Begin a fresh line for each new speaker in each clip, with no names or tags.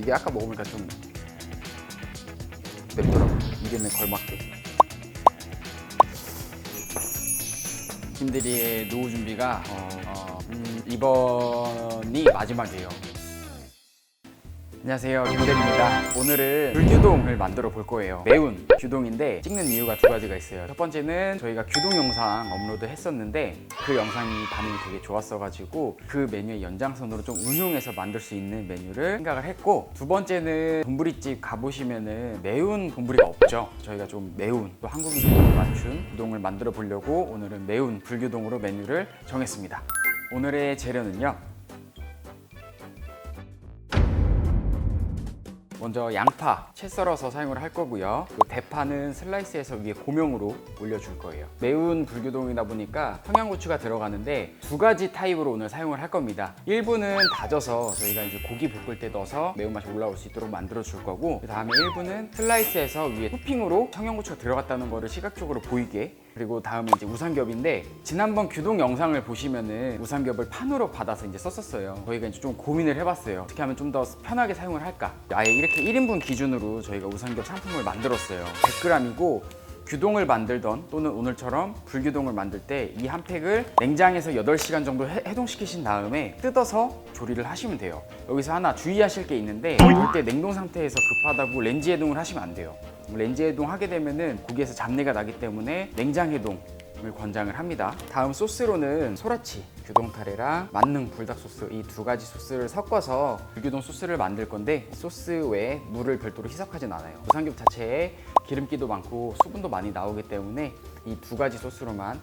이게 아까 먹으니까 좀 맵더라고요. 이름에 걸맞게. 김대리의 노후 준비가 이번이 마지막이에요. 안녕하세요, 김대리입니다. 오늘은 불규동을 만들어 볼 거예요. 매운 규동인데 찍는 이유가 두 가지가 있어요. 첫 번째는 저희가 규동 영상 업로드 했었는데 그 영상이 반응이 되게 좋았어가지고 그 메뉴의 연장선으로 좀 응용해서 만들 수 있는 메뉴를 생각을 했고, 두 번째는 돈부리집 가보시면은 매운 돈부리가 없죠. 저희가 좀 매운, 또 한국인들에 맞춘 규동을 만들어 보려고 오늘은 매운 불규동으로 메뉴를 정했습니다. 오늘의 재료는요, 먼저 양파 채 썰어서 사용을 할 거고요. 대파는 슬라이스해서 위에 고명으로 올려줄 거예요. 매운 불규동이다 보니까 청양고추가 들어가는데 두 가지 타입으로 오늘 사용을 할 겁니다. 일부는 다져서 저희가 이제 고기 볶을 때 넣어서 매운맛이 올라올 수 있도록 만들어 줄 거고, 그 다음에 일부는 슬라이스해서 위에 토핑으로 청양고추가 들어갔다는 거를 시각적으로 보이게, 그리고 다음에 이제 우삼겹인데, 지난번 규동 영상을 보시면은 우삼겹을 판으로 받아서 이제 썼었어요. 저희가 이제 좀 고민을 해봤어요. 어떻게 하면 좀 더 편하게 사용을 할까? 아예 이렇게 1인분 기준으로 저희가 우삼겹 상품을 만들었어요. 100g이고 규동을 만들던 또는 오늘처럼 불규동을 만들 때 이 한 팩을 냉장에서 8시간 정도 해동시키신 다음에 뜯어서 조리를 하시면 돼요. 여기서 하나 주의하실 게 있는데, 이럴 때 냉동 상태에서 급하다고 렌즈 해동을 하시면 안 돼요. 렌즈 해동 하게 되면은 고기에서 잡내가 나기 때문에 냉장 해동을 권장을 합니다. 다음 소스로는 소라치, 규동 타레랑 만능 불닭 소스, 이 두 가지 소스를 섞어서 불규동 소스를 만들 건데, 소스 외에 물을 별도로 희석하진 않아요. 우삼겹 자체에 기름기도 많고 수분도 많이 나오기 때문에 이 두 가지 소스로만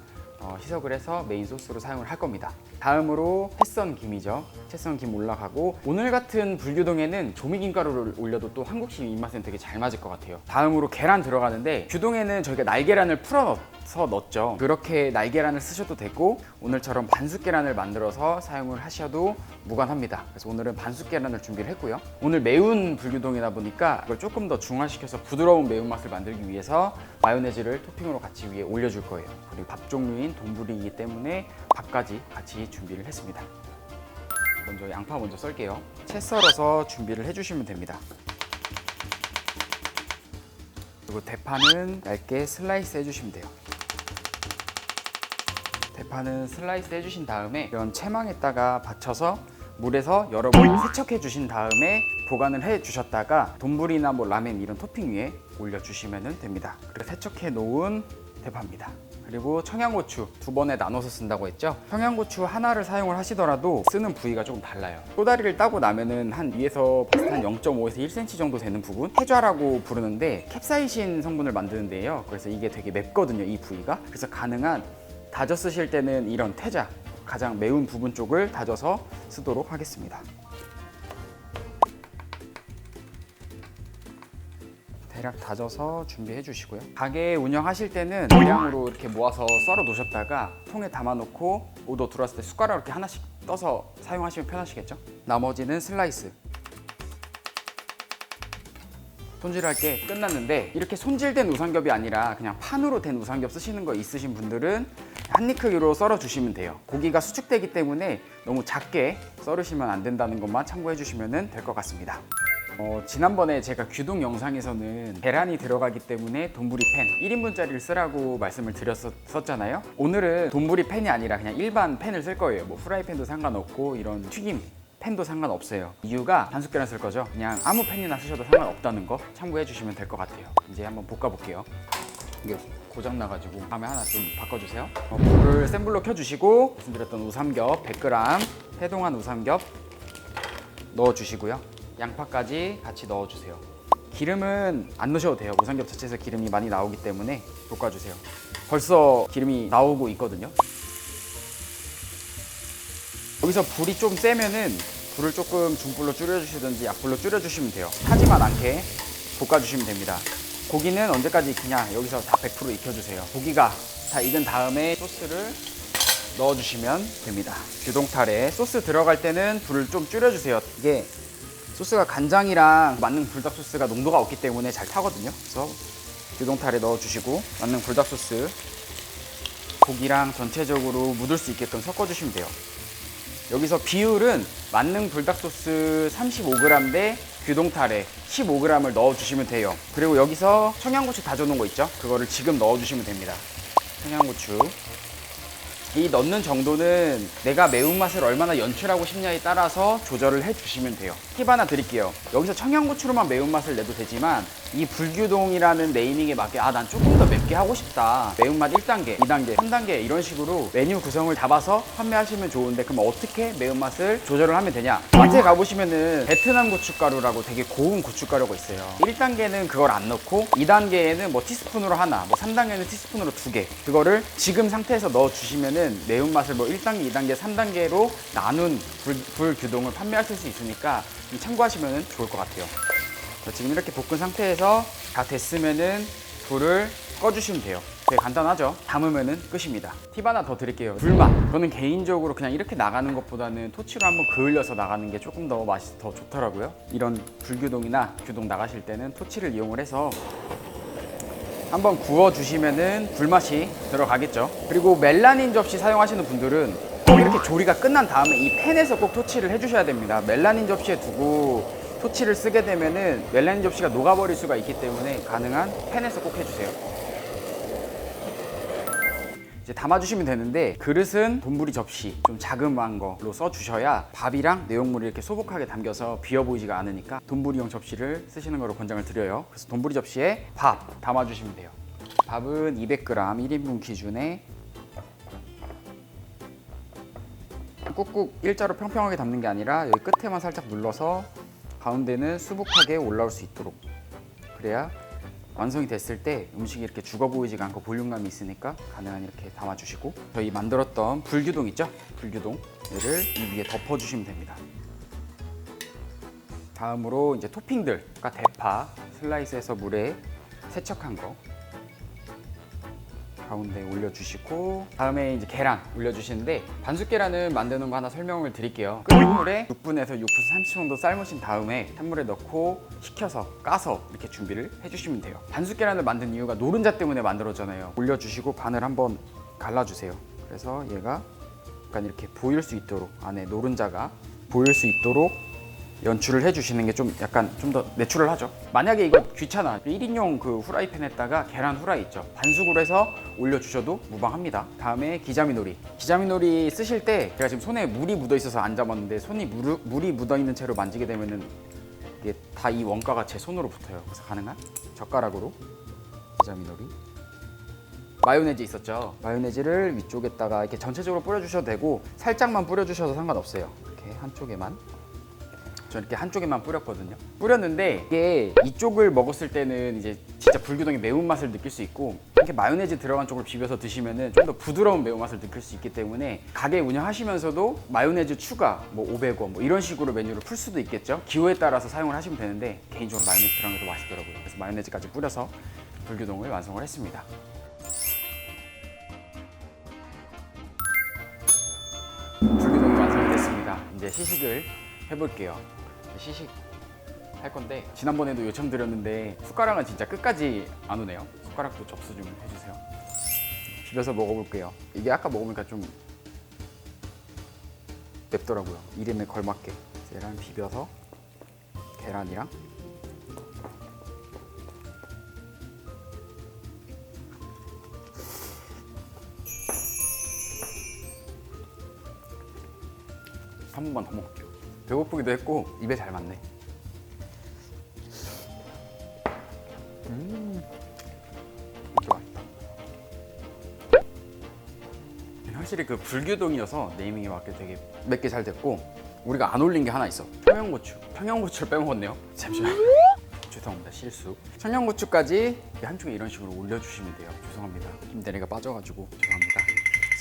희석을 해서 메인 소스로 사용을 할 겁니다. 다음으로 채썬 김이죠. 채썬 김 올라가고, 오늘 같은 불규동에는 조미김가루를 올려도 또 한국식 입맛에는 되게 잘 맞을 것 같아요. 다음으로 계란 들어가는데, 규동에는 저희가 날계란을 풀어서 넣었죠. 그렇게 날계란을 쓰셔도 되고 오늘처럼 반숙 계란을 만들어서 사용을 하셔도 무관합니다. 그래서 오늘은 반숙 계란을 준비를 했고요. 오늘 매운 불규동이다 보니까 이걸 조금 더 중화시켜서 부드러운 매운맛을 만들기 위해서 마요네즈를 토핑으로 같이 위에 올려줄 거예요. 그리고 밥 종류인 돈부리이기 때문에 밥까지 같이 준비를 했습니다. 먼저 양파 먼저 썰게요. 채 썰어서 준비를 해주시면 됩니다. 그리고 대파는 얇게 슬라이스 해주시면 돼요. 대파는 슬라이스 해주신 다음에 이런 채망에다가 받쳐서 물에서 여러 번 세척해 주신 다음에 보관을 해 주셨다가 돈부리나 뭐 라멘 이런 토핑 위에 올려주시면 됩니다. 그리고 세척해 놓은 대파입니다. 그리고 청양고추 두 번에 나눠서 쓴다고 했죠. 청양고추 하나를 사용을 하시더라도 쓰는 부위가 조금 달라요. 꼬다리를 따고 나면은 한 위에서 한 0.5에서 1cm 정도 되는 부분, 해좌라고 부르는데 캡사이신 성분을 만드는데요. 그래서 이게 되게 맵거든요, 이 부위가. 그래서 가능한 다져 쓰실 때는 이런 태자, 가장 매운 부분 쪽을 다져서 쓰도록 하겠습니다. 대략 다져서 준비해 주시고요. 가게 운영하실 때는 대량으로 이렇게 모아서 썰어 놓으셨다가 통에 담아 놓고 오도 들어왔을 때 숟가락 이렇게 하나씩 떠서 사용하시면 편하시겠죠? 나머지는 슬라이스. 손질할 게 끝났는데, 이렇게 손질된 우삼겹이 아니라 그냥 판으로 된 우삼겹 쓰시는 거 있으신 분들은 한입 크기로 썰어 주시면 돼요. 고기가 수축되기 때문에 너무 작게 썰으시면 안 된다는 것만 참고해 주시면 될 것 같습니다. 지난번에 제가 규동 영상에서는 계란이 들어가기 때문에 돈부리 팬 1인분짜리를 쓰라고 말씀을 드렸었잖아요. 오늘은 돈부리 팬이 아니라 그냥 일반 팬을 쓸 거예요. 뭐 프라이팬도 상관없고 이런 튀김 팬도 상관없어요. 이유가 반숙 계란 쓸 거죠. 그냥 아무 팬이나 쓰셔도 상관없다는 거 참고해 주시면 될 것 같아요. 이제 한번 볶아 볼게요. 이게 고장 나가지고 다음에 하나 좀 바꿔주세요. 불을 센 불로 켜주시고, 말씀드렸던 우삼겹 100g 해동한 우삼겹 넣어주시고요. 양파까지 같이 넣어주세요. 기름은 안 넣으셔도 돼요. 우삼겹 자체에서 기름이 많이 나오기 때문에 볶아주세요. 벌써 기름이 나오고 있거든요. 여기서 불이 좀 세면은 불을 조금 중불로 줄여주시든지 약불로 줄여주시면 돼요. 타지만 않게 볶아주시면 됩니다. 고기는 언제까지 익히냐, 여기서 다 100% 익혀주세요. 고기가 다 익은 다음에 소스를 넣어주시면 됩니다. 규동 타레 소스 들어갈 때는 불을 좀 줄여주세요. 이게 소스가 간장이랑 만능 불닭 소스가 농도가 없기 때문에 잘 타거든요. 그래서 규동 타레 넣어주시고 만능 불닭 소스 고기랑 전체적으로 묻을 수 있게끔 섞어주시면 돼요. 여기서 비율은 만능 불닭소스 35g 대 규동타래 15g을 넣어주시면 돼요. 그리고 여기서 청양고추 다져놓은 거 있죠? 그거를 지금 넣어주시면 됩니다. 청양고추. 이 넣는 정도는 내가 매운맛을 얼마나 연출하고 싶냐에 따라서 조절을 해주시면 돼요. 팁 하나 드릴게요. 여기서 청양고추로만 매운맛을 내도 되지만 이 불규동이라는 네이밍에 맞게 난 조금 더 맵게 하고 싶다. 매운맛 1단계, 2단계, 3단계 이런 식으로 메뉴 구성을 잡아서 판매하시면 좋은데 그럼 어떻게 매운맛을 조절을 하면 되냐? 마트에 가보시면은 베트남 고춧가루라고 되게 고운 고춧가루가 있어요. 1단계는 그걸 안 넣고 2단계에는 뭐 티스푼으로 하나, 뭐 3단계는 티스푼으로 2개 그거를 지금 상태에서 넣어주시면은 매운맛을 뭐 1단계, 2단계, 3단계로 나눈 불규동을 판매하실 수 있으니까 참고하시면 좋을 것 같아요. 지금 이렇게 볶은 상태에서 다 됐으면은 불을 꺼주시면 돼요. 되게 간단하죠? 담으면은 끝입니다. 팁 하나 더 드릴게요. 불맛. 저는 개인적으로 그냥 이렇게 나가는 것보다는 토치로 한번 그을려서 나가는 게 조금 더 맛이 더 좋더라고요. 이런 불규동이나 규동 나가실 때는 토치를 이용을 해서 한번 구워주시면은 불맛이 들어가겠죠. 그리고 멜라닌 접시 사용하시는 분들은 꼭 이렇게 조리가 끝난 다음에 이 팬에서 꼭 토치를 해주셔야 됩니다. 멜라닌 접시에 두고 토치를 쓰게 되면은 멜라닌 접시가 녹아버릴 수가 있기 때문에 가능한 팬에서 꼭 해주세요. 이제 담아주시면 되는데 그릇은 돈부리 접시 좀 자그마한 걸로 써주셔야 밥이랑 내용물이 이렇게 소복하게 담겨서 비어 보이지가 않으니까 돈부리용 접시를 쓰시는 걸로 권장을 드려요. 그래서 돈부리 접시에 밥 담아주시면 돼요. 밥은 200g 1인분 기준에 꾹꾹 일자로 평평하게 담는 게 아니라 여기 끝에만 살짝 눌러서 가운데는 수북하게 올라올 수 있도록, 그래야 완성이 됐을 때 음식이 이렇게 죽어 보이지가 않고 볼륨감이 있으니까 가능한 이렇게 담아주시고, 저희 만들었던 불규동 있죠? 불규동 얘를 이 위에 덮어주시면 됩니다. 다음으로 이제 토핑들, 아까 대파 슬라이스해서 물에 세척한 거 가운데 올려주시고, 다음에 이제 계란 올려주시는데 반숙 계란은 만드는 거 하나 설명을 드릴게요. 끓는 물에 6분에서 6분 30분 정도 삶으신 다음에 찬물에 넣고 식혀서 까서 이렇게 준비를 해주시면 돼요. 반숙 계란을 만든 이유가 노른자 때문에 만들었잖아요. 올려주시고 반을 한번 갈라주세요. 그래서 얘가 약간 이렇게 보일 수 있도록, 안에 노른자가 보일 수 있도록 연출을 해주시는 게 좀 약간 좀 더 내추럴하죠. 만약에 이거 귀찮아, 1인용 그 후라이팬에다가 계란 후라이 있죠, 반숙으로 해서 올려주셔도 무방합니다. 다음에 기자미놀이. 기자미놀이 쓰실 때 제가 지금 손에 물이 묻어 있어서 안 잡았는데 손이 물이 묻어 있는 채로 만지게 되면은 이게 다 이 원가가 제 손으로 붙어요. 그래서 가능한 젓가락으로 기자미놀이. 마요네즈 있었죠? 마요네즈를 위쪽에다가 이렇게 전체적으로 뿌려주셔도 되고 살짝만 뿌려주셔도 상관없어요. 이렇게 한쪽에만. 저 이렇게 한쪽에만 뿌렸거든요. 뿌렸는데 이게 이쪽을 먹었을 때는 이제 진짜 불규동의 매운맛을 느낄 수 있고, 이렇게 마요네즈 들어간 쪽을 비벼서 드시면은 좀 더 부드러운 매운맛을 느낄 수 있기 때문에 가게 운영하시면서도 마요네즈 추가 뭐 500원 뭐 이런 식으로 메뉴를 풀 수도 있겠죠. 기호에 따라서 사용을 하시면 되는데 개인적으로 마요네즈 들어간 게 더 맛있더라고요. 그래서 마요네즈까지 뿌려서 불규동을 완성을 했습니다. 불규동이 완성이 됐습니다. 이제 시식을 해볼게요. 시식 할 건데 지난번에도 요청드렸는데 숟가락은 진짜 끝까지 안 오네요. 숟가락도 접수 좀 해주세요. 비벼서 먹어볼게요. 이게 아까 먹으니까 좀 맵더라고요. 이름에 걸맞게. 얘랑 비벼서 계란이랑 한 번만 더 먹을게요. 배고프기도 했고 입에 잘 맞네. 이렇게 맛있다. 확실히 그 불규동이어서 네이밍에 맞게 되게 맵게 잘 됐고, 우리가 안 올린 게 하나 있어. 청양고추를 빼먹었네요. 잠시만. 죄송합니다. 실수. 청양고추까지 한쪽에 이런 식으로 올려주시면 돼요. 죄송합니다. 힘내리가 빠져가지고 죄송합니다.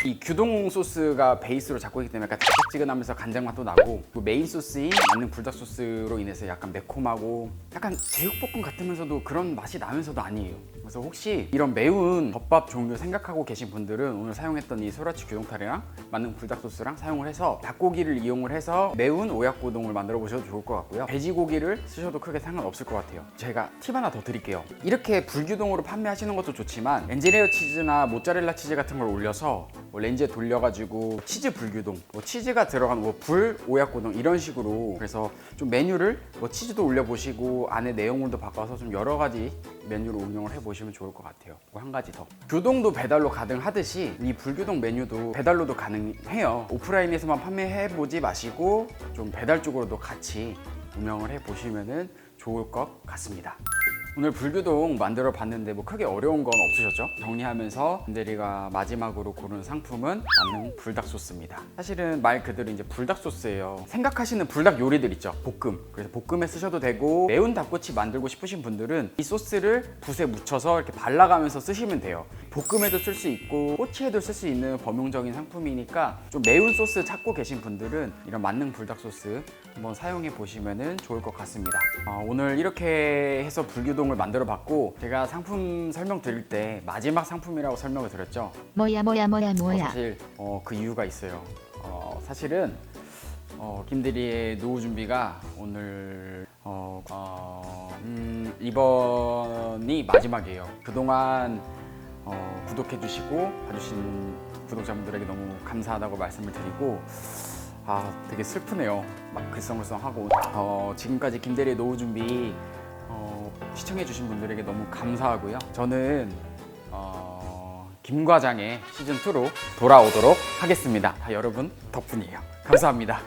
이 규동 소스가 베이스로 잡고 있기 때문에 약간 달짝지근하면서 간장 맛도 나고, 그 메인 소스인 만능 불닭 소스로 인해서 약간 매콤하고 약간 제육볶음 같으면서도 그런 맛이 나면서도 아니에요. 그래서 혹시 이런 매운 덮밥 종류 생각하고 계신 분들은 오늘 사용했던 이 소라치 규동타래랑 만능 불닭 소스랑 사용을 해서 닭고기를 이용을 해서 매운 오약고동을 만들어 보셔도 좋을 것 같고요. 돼지고기를 쓰셔도 크게 상관없을 것 같아요. 제가 팁 하나 더 드릴게요. 이렇게 불규동으로 판매하시는 것도 좋지만 엔지레어 치즈나 모짜렐라 치즈 같은 걸 올려서 뭐 렌즈에 돌려가지고 치즈 불규동, 뭐 치즈가 들어간 뭐 불 오약고동 이런 식으로, 그래서 좀 메뉴를 뭐 치즈도 올려보시고 안에 내용물도 바꿔서 좀 여러 가지 메뉴로 운영을 해보시면 좋을 것 같아요. 한 가지 더, 규동도 배달로 가능하듯이 이 불규동 메뉴도 배달로도 가능해요. 오프라인에서만 판매해보지 마시고 좀 배달 쪽으로도 같이 운영을 해보시면 좋을 것 같습니다. 오늘 불규동 만들어 봤는데 뭐 크게 어려운 건 없으셨죠? 정리하면서 김대리가 마지막으로 고른 상품은 만능 불닭 소스입니다. 사실은 말 그대로 이제 불닭 소스예요. 생각하시는 불닭 요리들 있죠? 볶음. 그래서 볶음에 쓰셔도 되고, 매운 닭꼬치 만들고 싶으신 분들은 이 소스를 붓에 묻혀서 이렇게 발라가면서 쓰시면 돼요. 볶음에도 쓸 수 있고 꼬치에도 쓸 수 있는 범용적인 상품이니까 좀 매운 소스 찾고 계신 분들은 이런 만능 불닭 소스 한번 사용해 보시면 좋을 것 같습니다. 오늘 이렇게 해서 불규동을 만들어 봤고, 제가 상품 설명 드릴 때 마지막 상품이라고 설명을 드렸죠.
뭐야.
사실 그 이유가 있어요. 사실은 김대리의 노후 준비가 오늘 이번이 마지막이에요. 그동안 구독해 주시고 봐주신 구독자분들에게 너무 감사하다고 말씀을 드리고, 되게 슬프네요. 막 글썽글썽하고. 지금까지 김대리의 노후 준비 시청해 주신 분들에게 너무 감사하고요. 저는 김과장의 시즌2로 돌아오도록 하겠습니다. 다 여러분 덕분이에요. 감사합니다.